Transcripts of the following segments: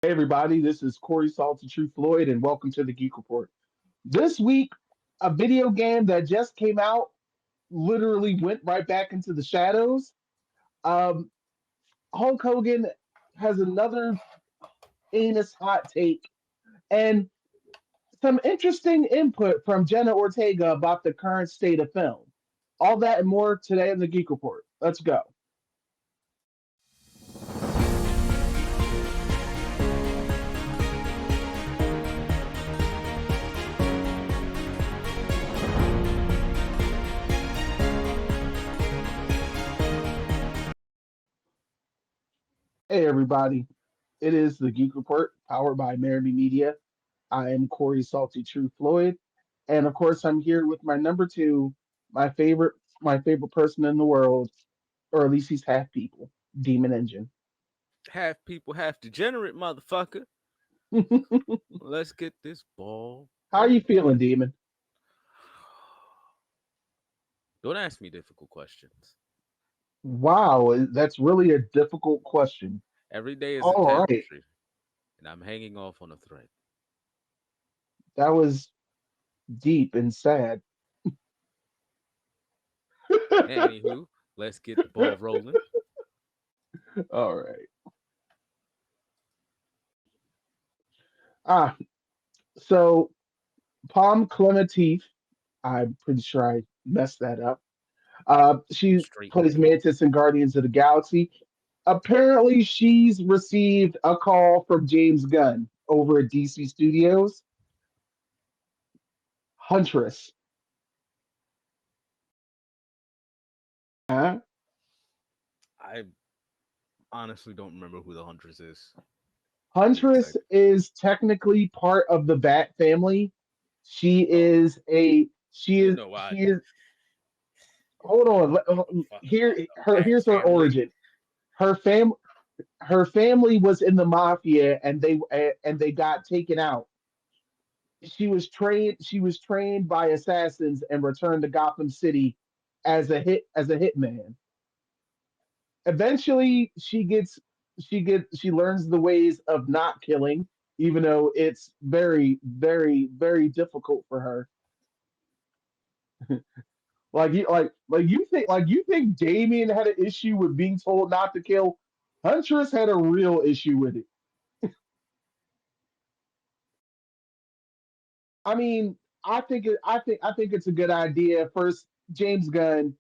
Hey everybody, this is Corey Salty True Floyd, and welcome to the Geek Report. This week, a video game that just came out literally went right back into the shadows. Um, Hulk Hogan has another anus hot take, and some interesting input from Jenna Ortega about the current state of film. All that and more today in the Geek Report. Let's go. Hey everybody, it is the Geek Report powered by Amerime Media. I am Corey Salty True Floyd, and of course I'm here with my number two, my favorite person in the world, or at least he's half people, Demon Engine. Half people, half degenerate, motherfucker. Let's get this ball How are you rolling. feeling, Demon? Don't ask me difficult questions. Wow, that's really a difficult question. Every day is a All right, tapestry, and I'm hanging off on a thread. that was deep and sad. Anywho, let's get the ball rolling. All right. Ah, so Palm Clementif, I'm pretty sure I messed that up. She Straight plays face. Mantis in Guardians of the Galaxy. Apparently, she's received a call from James Gunn over at DC Studios. Huntress. Huh? I honestly don't remember who the Huntress is. Please Huntress explain. is technically part of the Bat family. She Oh, is a she you is know she what? is. Hold on. The fuck Here, about the Bat here's her family. origin. Her fam her family was in the mafia, and they got taken out. She was trained by assassins and returned to Gotham City as a hitman. Eventually she learns the ways of not killing, even though it's very, very, very difficult for her. Like you think Damien had an issue with being told not to kill. Huntress had a real issue with it. I mean, I think it's a good idea. First, James Gunn,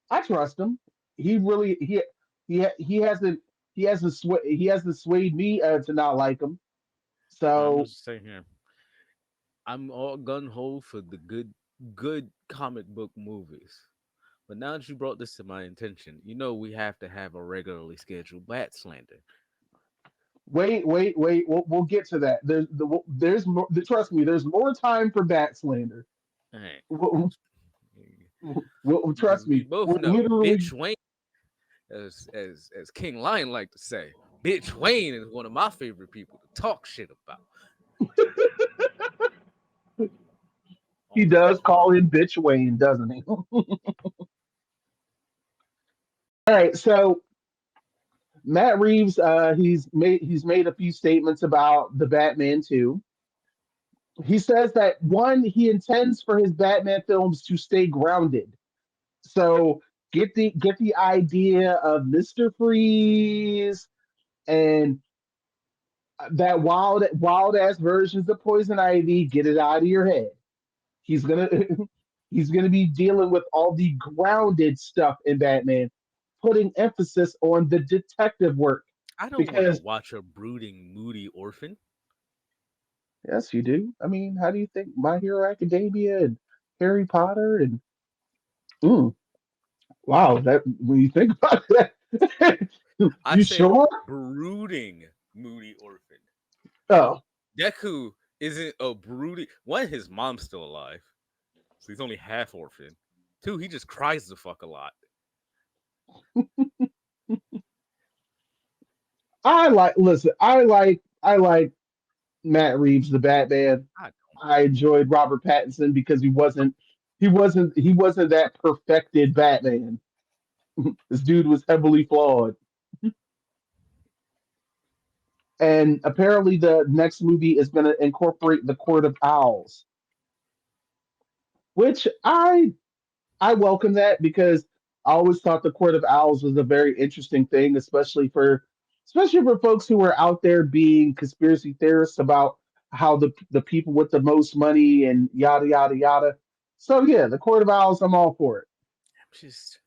I trust him. He really he hasn't swayed me to not like him. I'm So just saying here. I'm all gun ho for the good comic book movies. But now that you brought this to my attention, you know we have to have a regularly scheduled bat slander. wait. We'll get to that. There's more. Trust me. There's more time for bat slander. All right. We'll, trust We me. both We're know literally. Bitch Wayne, as King Lion like to say, Bitch Wayne is one of my favorite people to talk shit about. He On does point. call him bitch Wayne, doesn't he? All right. So Matt Reeves, he's made a few statements about the Batman 2. He says that one, he intends for his Batman films to stay grounded. So get the idea of Mister Freeze and that wild ass versions of Poison Ivy. Get it out of your head. He's gonna he's gonna be dealing with all the grounded stuff in Batman, putting emphasis on the detective work I don't want to because watch a brooding, moody orphan. yes, you do. I mean, how do you think My Hero Academia and Harry Potter and mm, wow, that when you think about that, I you said sure? brooding, moody orphan. Oh, Deku isn't a brooding. One, his mom's still alive, so he's only half orphan. Two, he just cries the fuck a lot. I like Matt Reeves, the Batman. I I enjoyed Robert Pattinson because he wasn't that perfected Batman. This dude was heavily flawed. And apparently, the next movie is going to incorporate the Court of Owls, which I welcome that because I always thought the Court of Owls was a very interesting thing, especially for folks who are out there being conspiracy theorists about how the people with the most money and yada yada yada. So yeah, the Court of Owls, I'm all for it. I'm just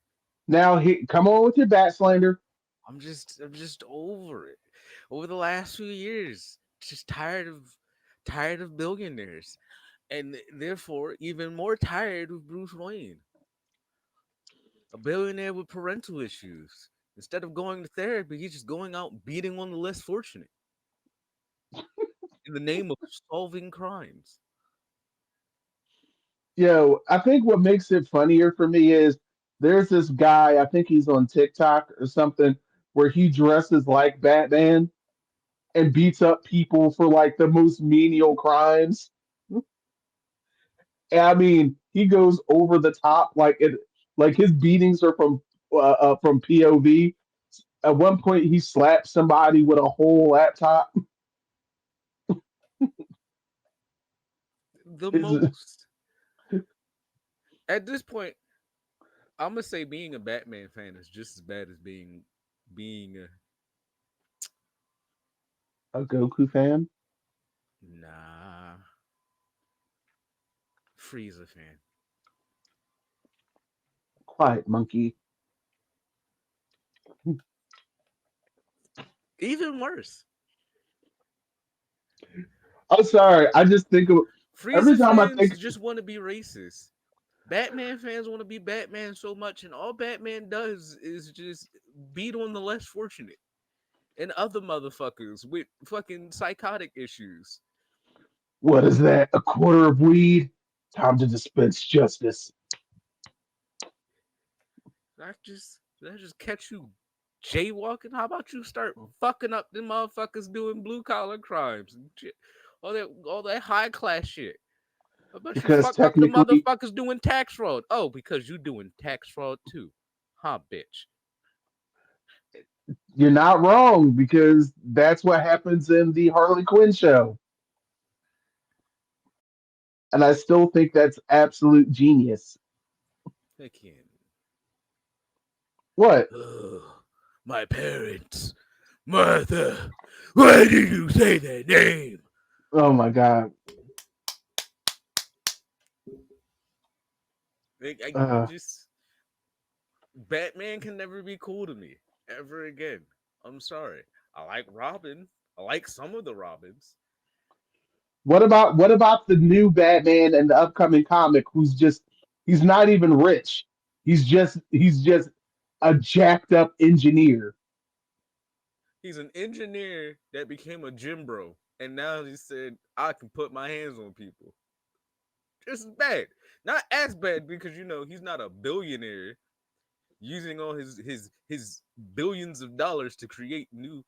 Now, come on with your bat slander. I'm just over it. Over the last few years, just tired of billionaires, and therefore even more tired of Bruce Wayne, a billionaire with parental issues. Instead of going to therapy, he's just going out beating on the less fortunate in the name of solving crimes. I think what makes it funnier for me is there's this guy, I think he's on TikTok or something, where he dresses like Batman and beats up people for like the most menial crimes. And I mean, he goes over the top, like his beatings are from POV. At one point, he slapped somebody with a whole laptop. The It's, most at this point, I'm gonna say being a Batman fan is just as bad as being a a Goku fan, nah Frieza fan. quiet monkey. Even worse, I'm sorry. I just think of every Frieza time I fans think, just want to be racist. Batman fans want to be Batman so much, and all Batman does is just beat on the less fortunate and other motherfuckers with fucking psychotic issues. what is that? A quarter of weed? Time to dispense justice. That just catch you jaywalking. How about you start fucking up the motherfuckers doing blue collar crimes and shit, all that high class shit. How about you Because fuck up the technically, motherfuckers doing tax fraud? Oh, because you doing tax fraud too, huh, bitch? you're not wrong, because that's what happens in the Harley Quinn show. And I still think that's absolute genius. Again, What? ugh, my parents, Martha. Why did you say that name? Oh my God. Like, I Uh, just Batman can never be cool to me ever again. I'm sorry. I like Robin. I like some of the Robins. what about the new Batman and the upcoming comic who's just he's not even rich. He's just a jacked up engineer. He's an engineer that became a gym bro, and now he said I can put my hands on people. Just as bad, not as bad because he's not a billionaire using all his billions of dollars to create new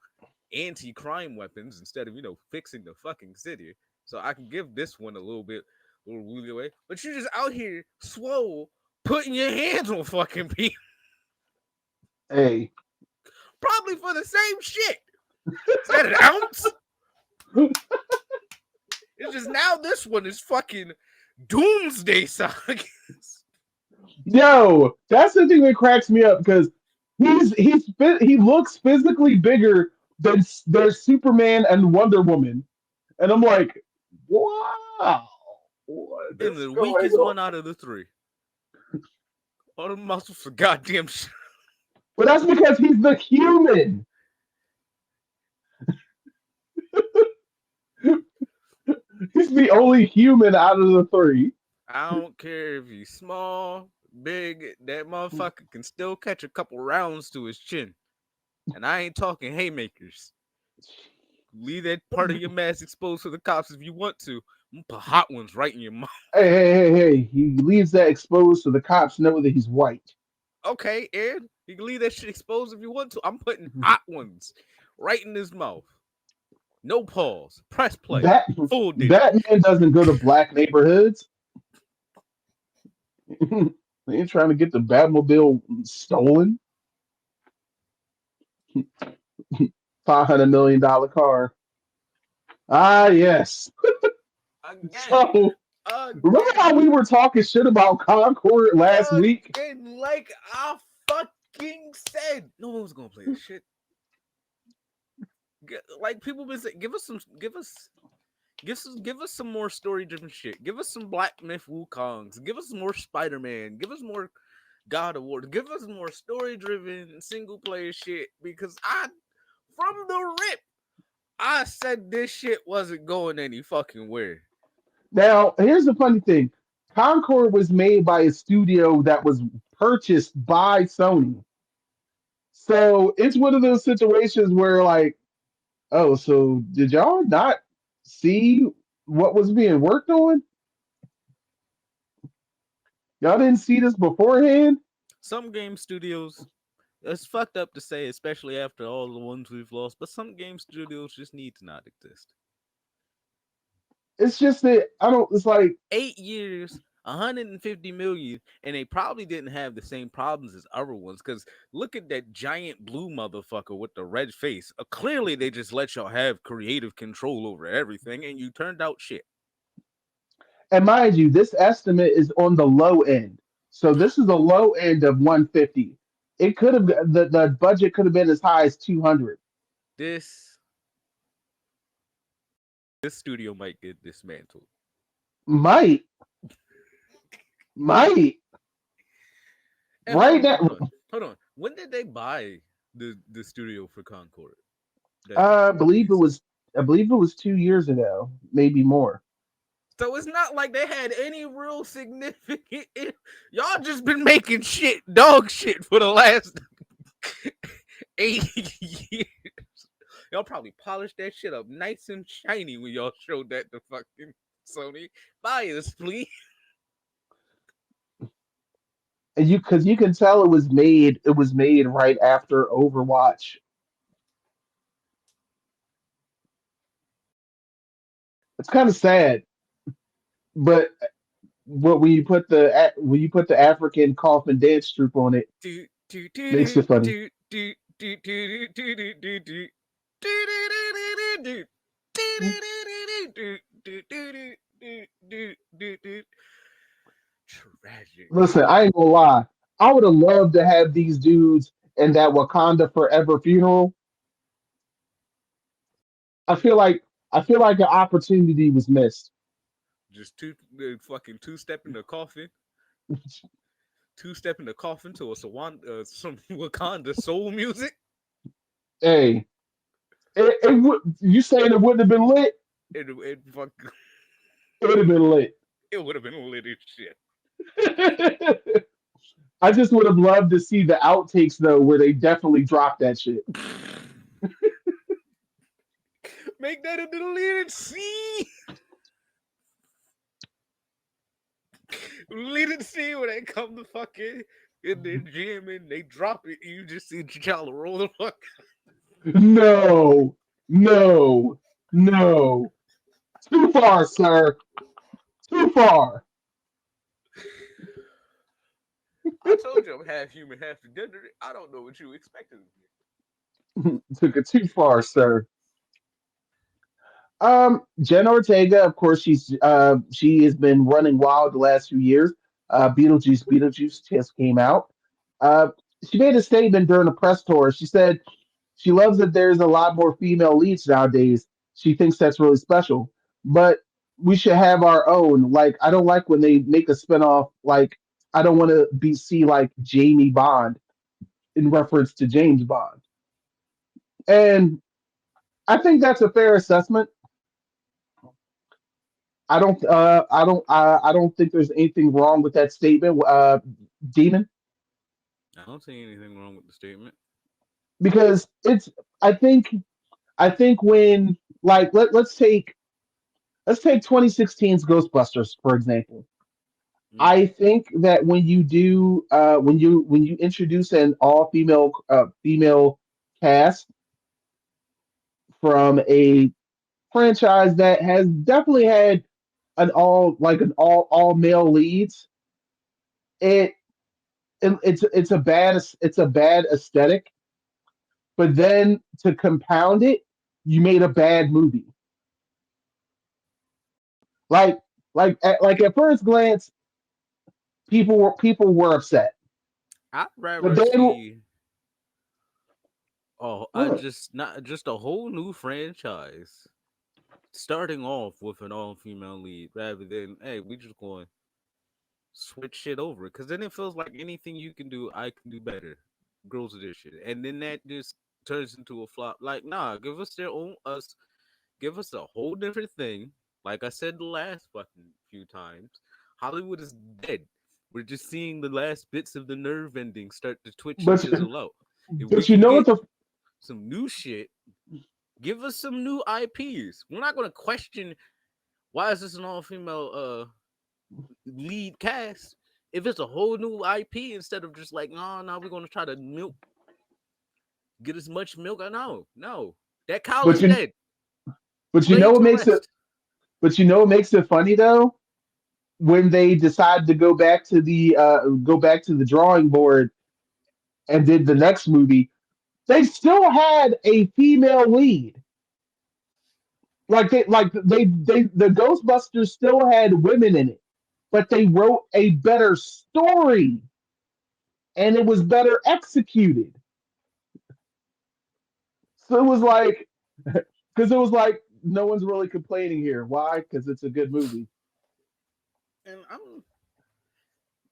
anti-crime weapons instead of fixing the fucking city. So I can give this one little wooly away. But you're just out here swole, putting your hands on fucking people, Hey, probably for the same shit. Is that an ounce? It's just now this one is fucking doomsday saga. yo, that's the thing that cracks me up because he looks physically bigger than their Superman and Wonder Woman, and I'm like, wow, what And is the going weakest on? one out of the three. All the muscles for goddamn shit. But that's because he's the human. He's the only human out of the three. I don't care if he's small, big, that motherfucker can still catch a couple rounds to his chin. And I ain't talking haymakers. Leave that part of your mask exposed to the cops if you want to. I'm gonna put hot ones right in your mouth. Hey! He leaves that exposed so the cops know that he's white. Okay, Ed, you can leave that shit exposed if you want to. I'm putting hot ones right in his mouth. No pause. Press play. That Full diddy. Batman doesn't go to black neighborhoods. They ain't trying to get the Batmobile stolen. $500 million car. Ah, yes. Again, So remember again, how we were talking shit about Concord last week? again, like I fucking said, no one was gonna play this shit. Like people been saying, give us some more story driven shit. Give us some Black Myth Wukongs. Give us more Spider Man. Give us more God of War. Give us more story driven single player shit. Because from the rip, I said this shit wasn't going any fucking where. Now, here's the funny thing. Concord was made by a studio that was purchased by Sony. So it's one of those situations where, like, oh, so did y'all not see what was being worked on? Y'all didn't see this beforehand? Some game studios, it's fucked up to say, especially after all the ones we've lost, but some game studios just need to not exist. It's just that I don't. It's like 8 years, 150 million, and they probably didn't have the same problems as other ones. Because look at that giant blue motherfucker with the red face. Clearly, they just let y'all have creative control over everything, and you turned out shit. and mind you, this estimate is on the low end. So this is the low end of 150. It could have the budget could have been as high as 200. This this studio might get dismantled. Might, might And hold right on, now. hold on, hold on. When did they buy the studio for Concord? That I believe it piece. was. I believe it was 2 years ago, maybe more. So it's not like they had any real significant. Y'all just been making shit, dog shit, for the last 8 years. Y'all probably polished that shit up nice and shiny when y'all showed that to fucking Sony. Buy us, please. And because you can tell it was made. It was made right after Overwatch. It's kind of sad, but when you put the African coffin dance troupe on it, Do do do makes do it funny. do do do do do do do do. Do tragic. Listen, I ain't gonna lie. I would have loved to have these dudes in that Wakanda Forever funeral. I feel like I feel like an opportunity was missed. Just fucking two step in the coffin, two step in the coffin to some Wakanda soul music. Hey, it would. You saying it wouldn't have been lit? It fuck, It would have been lit. it would have been lit as shit. I just would have loved to see the outtakes though, where they definitely dropped that shit. Make that a deleted scene. Deleted scene where they come to fucking in their gym and they drop it. And you just see T'Challa roll the fuck. No, no, no. Too far, sir. Too far. I told you I'm half human, half degenerate. I don't know what you expected of me. Took it too far, sir. Jen Ortega, of course, she has been running wild the last few years. Beetlejuice just came out. Uh, she made a statement during a press tour. She said she loves that there's a lot more female leads nowadays. She thinks that's really special, but we should have our own. Like, I don't like when they make a spinoff. Like, I don't want to be see like Jamie Bond in reference to James Bond, and I think that's a fair assessment. I don't think there's anything wrong with that statement, Demon, I don't see anything wrong with the statement. because it's. I think I think when like let's take 2016's Ghostbusters for example. Mm. I think that when you do when you introduce an all female cast from a franchise that has definitely had an all male leads, it it's a bad aesthetic. but then to compound it, you made a bad movie. Like like at first glance, people were upset, I'd but rather then see I what? just not just a whole new franchise starting off with an all female lead rather than hey, we just going to switch shit over because then it feels like anything you can do, I can do better. Girls edition, and then that just turns into a flop. Like, nah, give us their own us, give us a whole different thing. Like I said the last fucking few times, Hollywood is dead. We're just seeing the last bits of the nerve endings start to twitch and But chisel out. If we but you can know what get the some new shit, give us some new IPs. We're not gonna question why is this an all female lead cast if it's a whole new IP instead of just like, no, no, we're gonna try to milk, get as much milk. I know, no, that cow but is you dead, but you know laid what to makes it rest. but you know what makes it funny though, when they decide to go back to the drawing board and did the next movie, they still had a female lead. Like the Ghostbusters still had women in it, but they wrote a better story and it was better executed. So it was like because it was like no one's really complaining here. Why? Because it's a good movie. And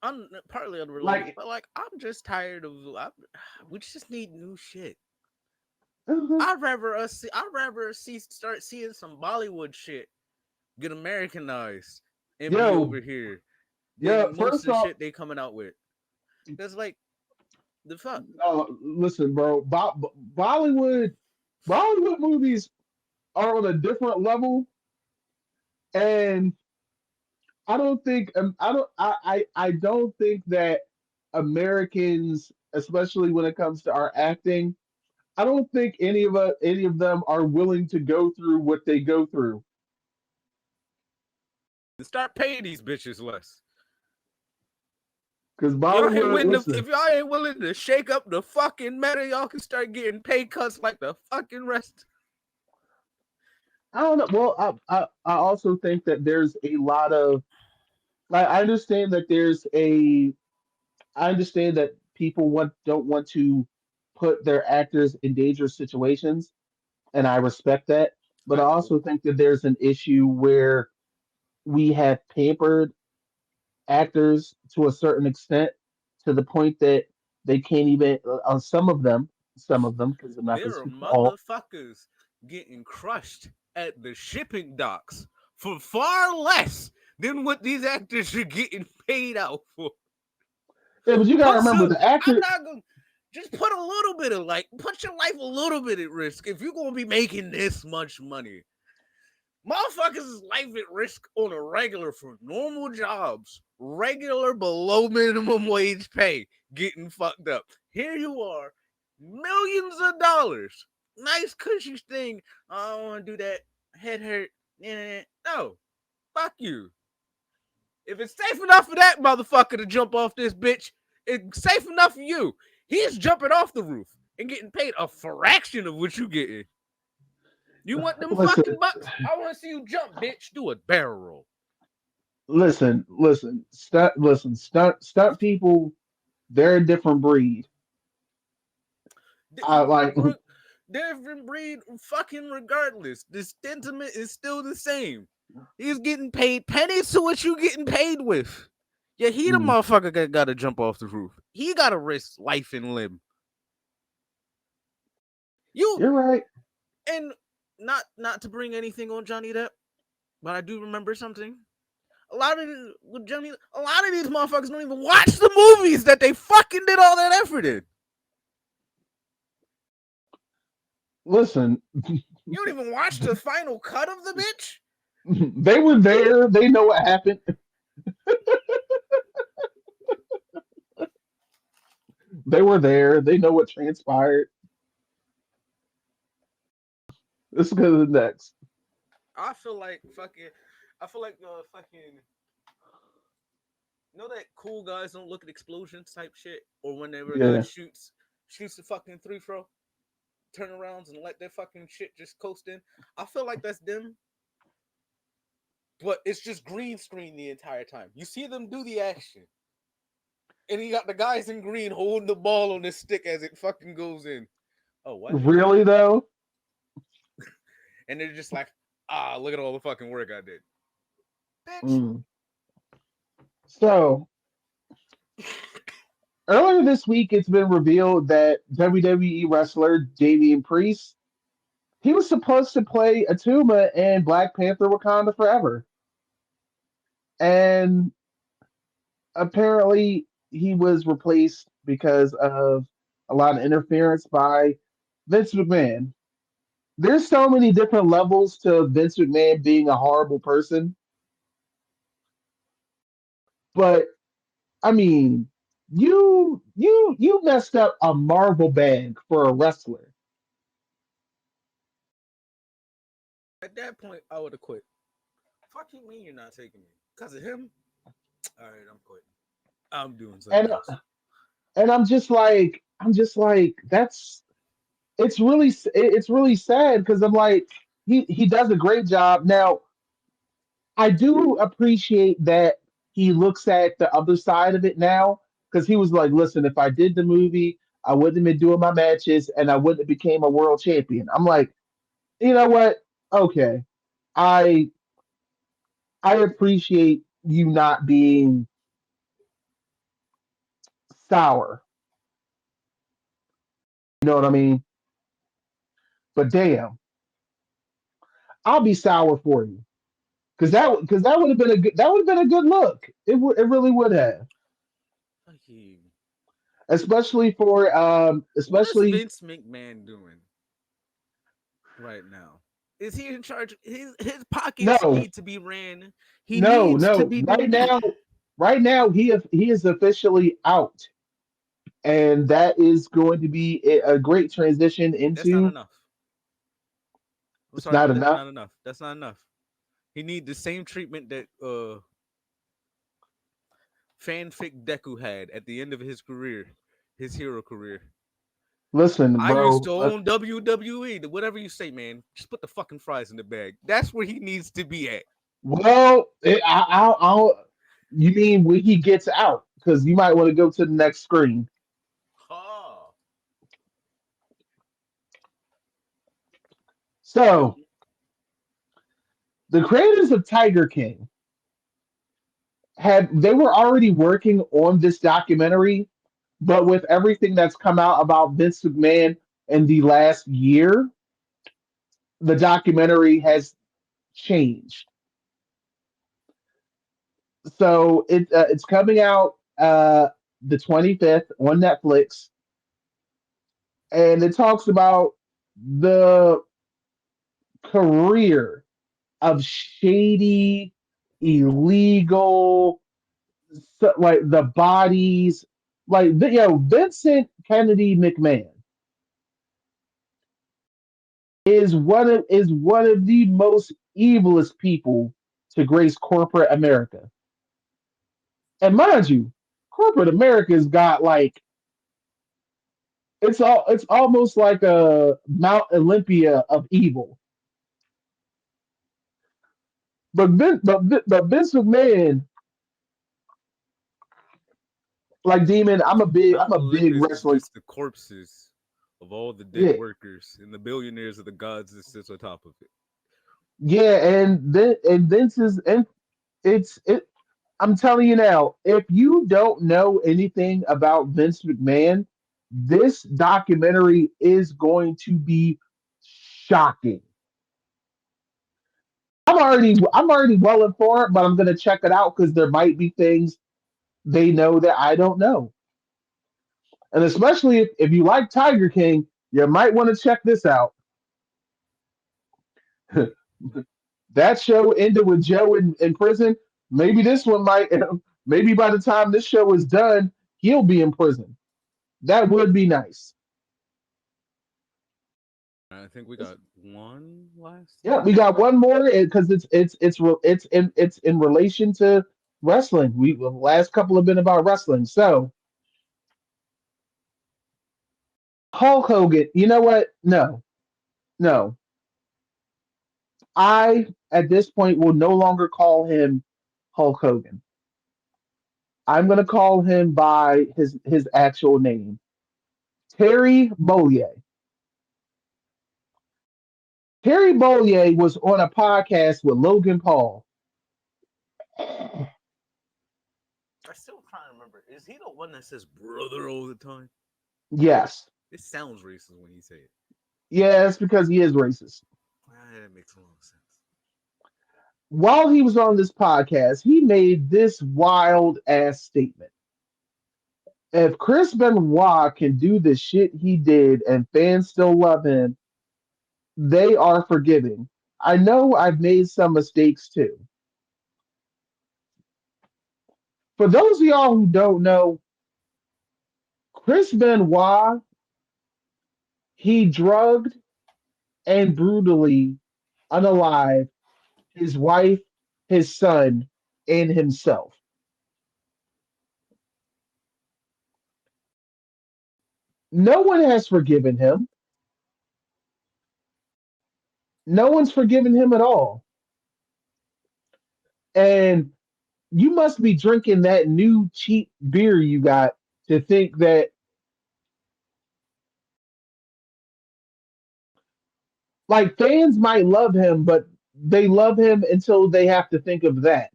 I'm partly unrelated, Like but like I'm just tired of. We just need new shit. uh-huh. I'd rather see start seeing some Bollywood shit get Americanized and be yo, over here yeah. than most of First the off, shit they coming out with. Cause like the fuck. listen, bro. Bollywood movies are on a different level, and I don't think that Americans, especially when it comes to our acting, I don't think any of them are willing to go through what they go through. Start paying these bitches less. Because Bollywood, If listen, y'all ain't willing to shake up the fucking meta, y'all can start getting pay cuts like the fucking rest. I don't know. Well, I also think that there's a lot of I understand that I understand that people don't want to put their actors in dangerous situations, and I respect that. But I I don't. also think that there's an issue where we have pampered actors to a certain extent to the point that they can't even on some of them, because I'm not going to There are speak for all. motherfuckers getting crushed at the shipping docks for far less than what these actors are getting paid out for. Yeah, but you got to Put remember some. the I'm actor. not gonna just put a little bit of like put your life a little bit at risk if you're gonna be making this much money. Motherfuckers' life at risk on a regular for normal jobs, regular below minimum wage pay, getting fucked up. Here you are, millions of dollars, nice cushy thing. I don't want to do that. Head hurt. No, fuck you. If it's safe enough for that motherfucker to jump off this bitch, it's safe enough for you. He's jumping off the roof and getting paid a fraction of what you getting. You want them Listen, fucking bucks? I want to see you jump, bitch. Do a barrel roll. stunt people. They're a different breed. I like. Different breed, fucking regardless. The sentiment is still the same. He's getting paid pennies to what you getting paid with. Yeah, he the Mm, motherfucker that got to jump off the roof. He got to risk life and limb. You you're right. and not to bring anything on Johnny Depp, but I do remember something. A lot of with Johnny, a lot of these motherfuckers don't even watch the movies that they fucking did all that effort in. Listen, You don't even watch the final cut of the bitch. they were there. They know what happened. They were there. They know what transpired. Let's go to the next. I feel like fucking. I feel like fucking. You know that cool guys don't look at explosions type shit, or whenever a guy Yeah. shoots the fucking three throw. turnarounds and let their fucking shit just coast in. I feel like that's them, but it's just green screen the entire time. You see them do the action, and you got the guys in green holding the ball on this stick as it fucking goes in. Oh, what? Really though? And they're just like, look at all the fucking work I did. Bitch. Mm. So earlier this week, it's been revealed that WWE wrestler Damian Priest, he was supposed to play Atuma in Black Panther: Wakanda Forever, and apparently he was replaced because of a lot of interference by Vince McMahon. There's so many different levels to Vince McMahon being a horrible person, but I mean, you messed up a Marvel bag for a wrestler. At that point, I would have quit. Fuck you mean you're not taking me? Because of him? All right, I'm quitting. I'm doing something And else. and I'm just like that's it's really sad because I'm like he does a great job. Now I do appreciate that he looks at the other side of it now because he was like, listen, if I did the movie, I wouldn't have been doing my matches and I wouldn't have became a world champion. I'm like, you know what? Okay. I I appreciate you not being sour. You know what I mean? But damn, I'll be sour for you. Because that would have been a good look. It really would have. Fuck you. Especially for What is especially Vince McMahon doing right now? Is he in charge? His pockets no, need to be ran. He no, needs to no. be. Right now he is officially out. And that is going to be a great transition That's not into enough. I'm it's sorry, not but that's enough. not enough. That's not enough. He need the same treatment that fanfic Deku had at the end of his career, his hero career. Listen, I used bro. to own WWE. Whatever you say, man. Just put the fucking fries in the bag. That's where he needs to be at. Well, you mean when he gets out? Because you might want to go to the next screen. Oh. So, the creators of Tiger King they were already working on this documentary, but with everything that's come out about Vince McMahon in the last year, the documentary has changed. So it's coming out the 25th on Netflix, and it talks about the career of shady, illegal, like the bodies, like Vincent Kennedy McMahon is one of the most evilest people to grace corporate America. And mind you, corporate America's got like it's almost like a Mount Olympia of evil. But Vince McMahon, like Demon, I'm Mount a big Olympus is wrestling. just the corpses of all the dead Yeah, workers and the billionaires of the gods that sits on top of it. yeah, and Vince is and it's it. I'm telling you now, if you don't know anything about Vince McMahon, this documentary is going to be shocking. I'm already well informed, but I'm gonna check it out because there might be things they know that I don't know. And especially if you like Tiger King, you might want to check this out. That show ended with Joe in prison. Maybe this one might. Maybe by the time this show is done, he'll be in prison. That would be nice. I think we got one last Yeah, thing. we got one more because it's in relation to wrestling. The last couple have been about wrestling. So Hulk Hogan. You know what? No, no. I at this point will no longer call him Hulk Hogan. I'm gonna call him by his actual name, Terry Bollea. Terry Bollea was on a podcast with Logan Paul. I still trying to remember. Is he the one that says brother all the time? Yes, It sounds racist when he say it. yeah, it's because he is racist. Ah, that makes a lot of sense. While he was on this podcast, he made this wild ass statement. If Chris Benoit can do the shit he did and fans still love him, they are forgiving. I know I've made some mistakes too. For those of y'all who don't know, Chris Benoit, he drugged and brutally unalive his wife, his son, and himself. No one has forgiven him. No one's forgiven him at all. And you must be drinking that new cheap beer you got to think that, like, fans might love him, but they love him until they have to think of that.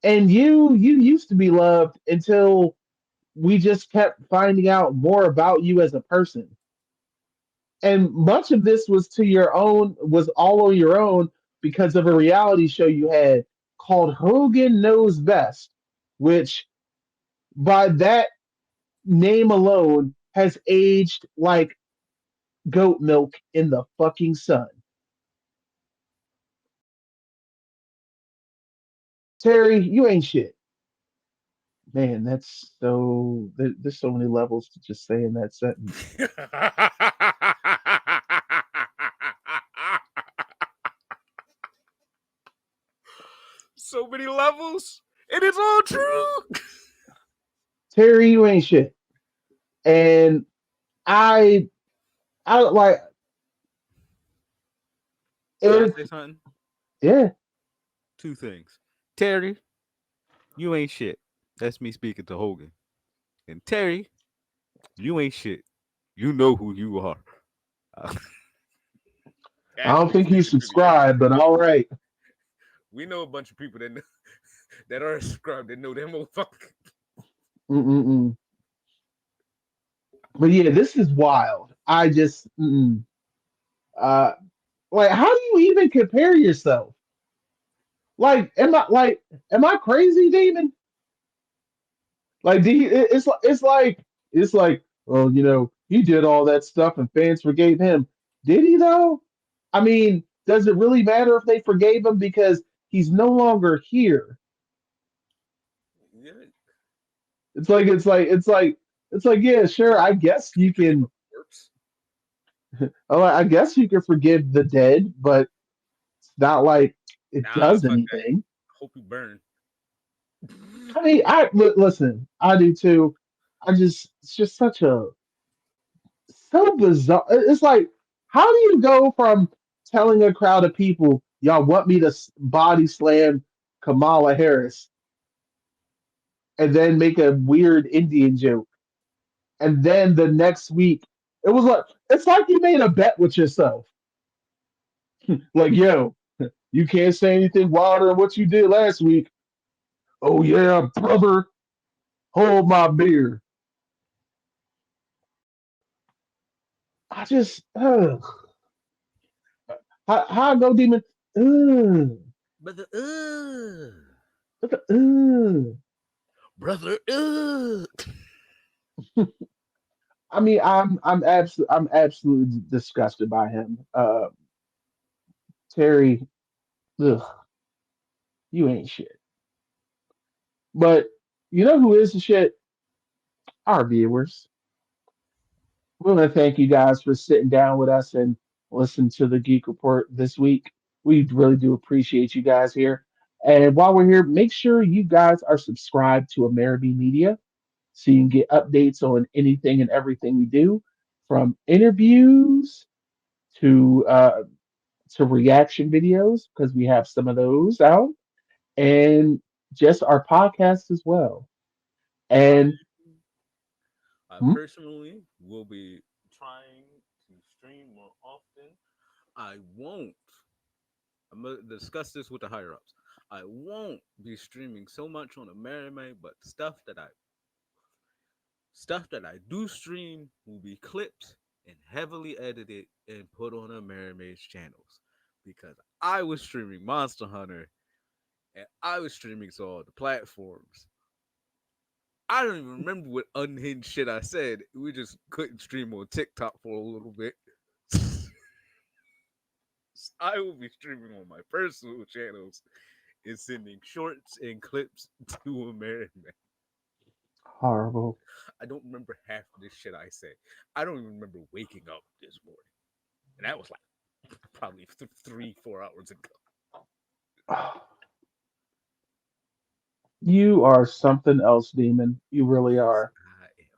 And you used to be loved until we just kept finding out more about you as a person. And much of this was all on your own because of a reality show you had called Hogan Knows Best, which by that name alone has aged like goat milk in the fucking sun. Terry, you ain't shit. Man, there's so many levels to just saying that sentence. So many levels. It is all true. Terry, you ain't shit. And I I like Can I if say something? yeah, Two things. Terry, you ain't shit. That's me speaking to Hogan. And Terry, you ain't shit. You know who you are. Uh, I don't Actually think you speaking to the younger subscribe, but all generation. right. We know a bunch of people that know, that are subscribed that know that motherfucker. Mm-mm-mm. But yeah, this is wild. I just uh like how do you even compare yourself? Am I crazy, Demon? Like it's like well, he did all that stuff and fans forgave him. Did he though? I mean, does it really matter if they forgave him because he's no longer here? Yeah, It's like yeah, sure. I guess you can. works. I guess you can forgive the dead, but it's not like it Nah, does fuck that. anything. Hope you burn. I mean, listen. I do too. It's just such a so bizarre. It's like, how do you go from telling a crowd of people, y'all want me to body slam Kamala Harris, and then make a weird Indian joke, and then the next week it's like you made a bet with yourself. Like, yo, you can't say anything wilder than what you did last week. Oh yeah, brother, hold my beer. I just, how I go demon? Ugh, Brother, ugh. brother, I mean, I'm absolutely disgusted by him. Terry, ugh, you ain't shit. But you know who is the shit? Our viewers. We want to thank you guys for sitting down with us and listening to the Geek Report this week. We really do appreciate you guys here. And while we're here, make sure you guys are subscribed to Amerime Media. so you can get updates on anything and everything we do, from interviews to reaction videos because we have some of those out, and just our podcast as well. I And I hmm, personally will be trying to stream more often. I won't. I'm gonna discuss this with the higher ups. I won't be streaming so much on Amerime, but stuff that I do stream will be clipped and heavily edited and put on Amerime's channels because I was streaming Monster Hunter and I was streaming to all the platforms. I don't even remember what unhinged shit I said. We just couldn't stream on TikTok for a little bit. I will be streaming on my personal channels and sending shorts and clips to America. horrible. I don't remember half of this shit I said. I don't even remember waking up this morning. And that was like probably 3, 4 hours ago. You are something else, Demon. You really Yes, are. I am.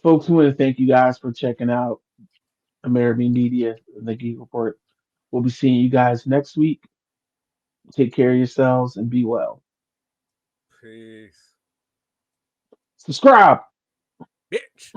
Folks, we want to thank you guys for checking out American Media, the Geek Report. We'll be seeing you guys next week. Take care of yourselves and be well. Peace. Subscribe. Bitch.